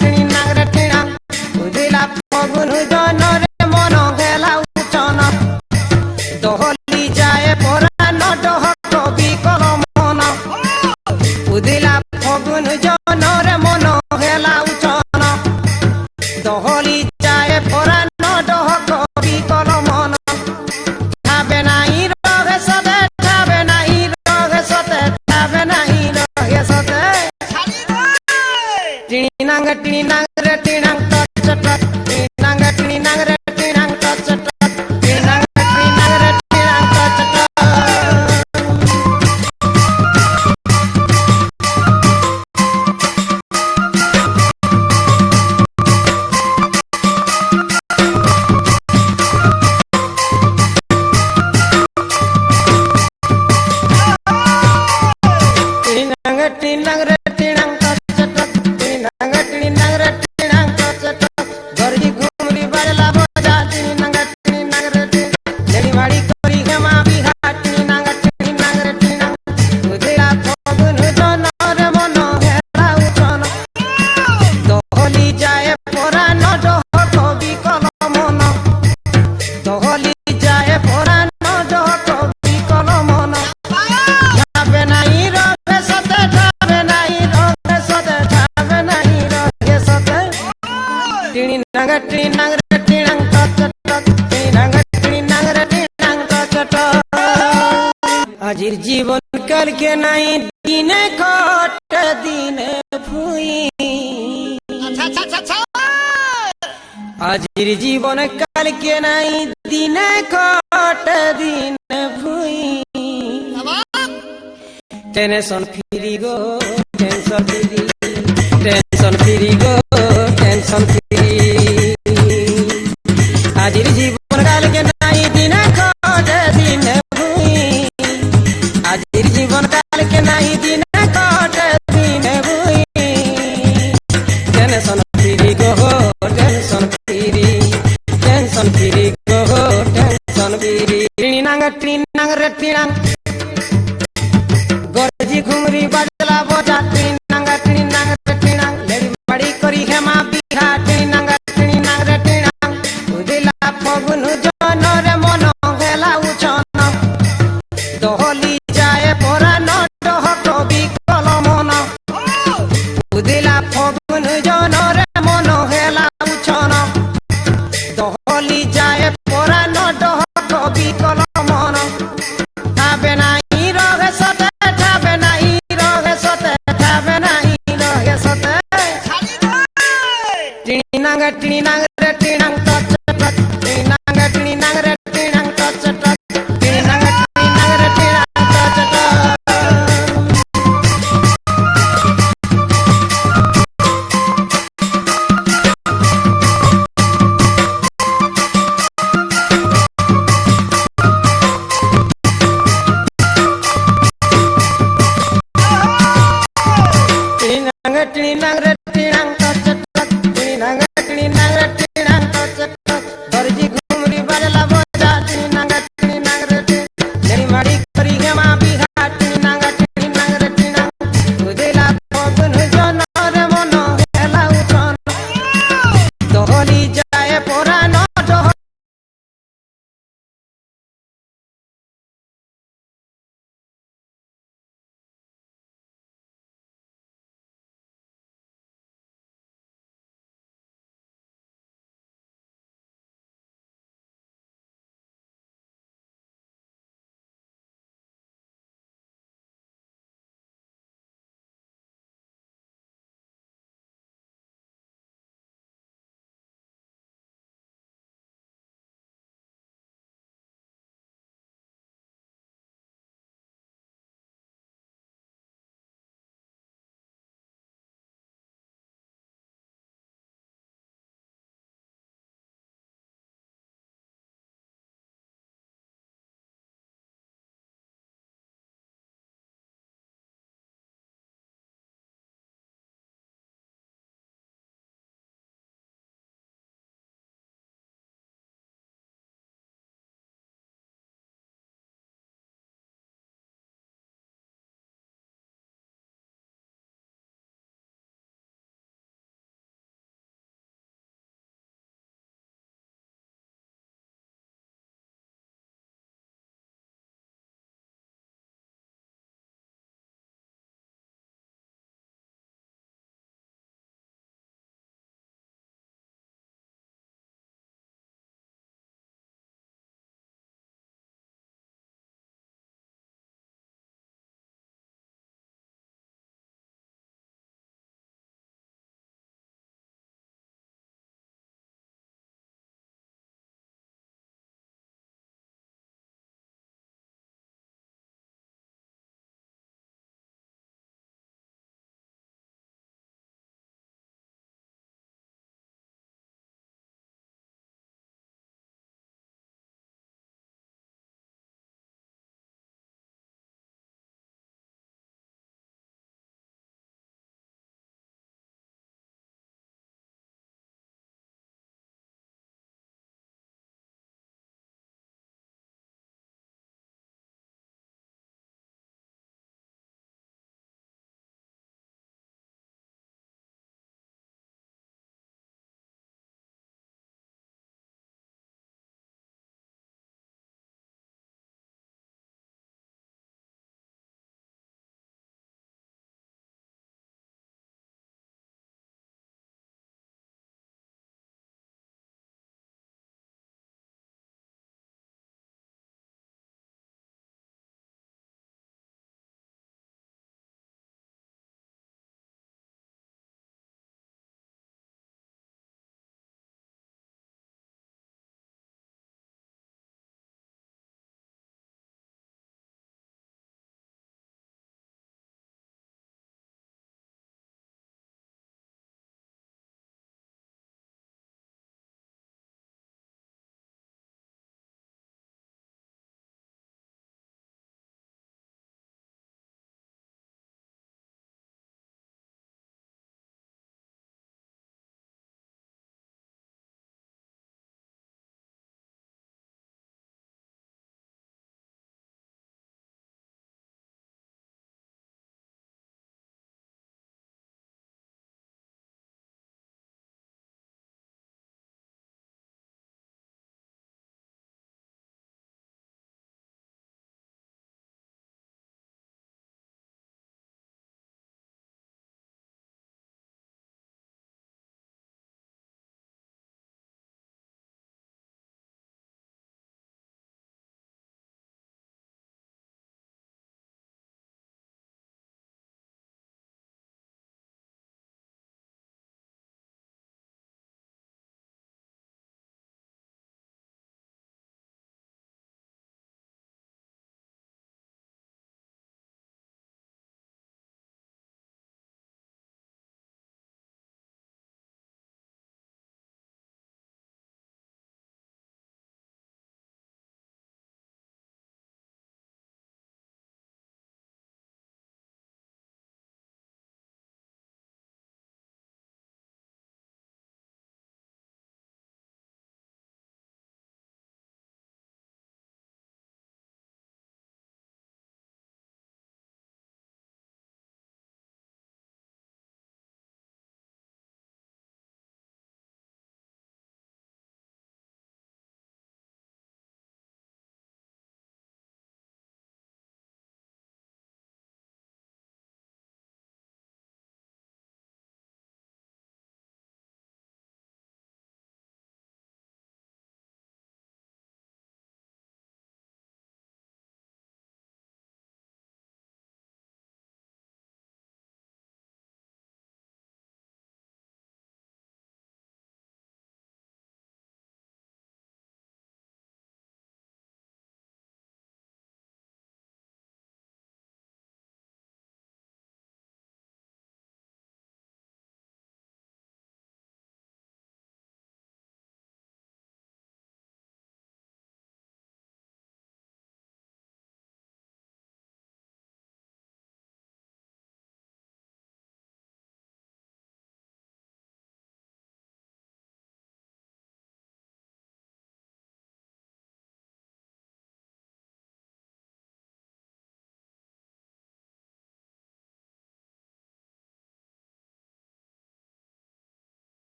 टिणी नांगरे टिणा उदिला फगुन जनरे मन गेला उचन दहली जाए परान डहक बिकल मन उदिला फगुन जनरे मन गेला उचन दहली जाए परान डहक बिकल मन ठाबे नाही रहे सदे ठाबे नाही रहे सदे ठाबे नाही रहे सदे टिणी नांग रे टिणांग टच टच टिणी नांग रे टिणांग टच टच टिणी नांग रे टिणांग टच टच टिणी नांग रे टिणांग टच टच टिणी नांग रे टिणांग टच टच गरजी घुमरी बजला बजा टिणी नांग रे लेडी वाड़ी करी हेमा बिहा टिणी नांग रे टिणांग उदिला फगुन जनरे मन हेला उचन दहली जाए परान डहक बिकल मन दहली जाए परान डहक बिकल मन ठाबे नाही रहे सते ठाबे नाही रहे सते ठाबे नाही रहे सते टिणी नांग रे टिणांग टच टच टिणी नांग रे टिणांग टच टच आजिर जीवन काल के नहीं दिने कट दिने भुई आजिर जीवन काल के नहीं दिने कट दिने भुई टेंशन फ्री गो टेंशन फ्री गो टेंशन फ्री आजिर जीवन काल के नहीं दिन कट दिन भुई आजिर जीवन काल के नहीं दिन कट दिन भुई टेंशन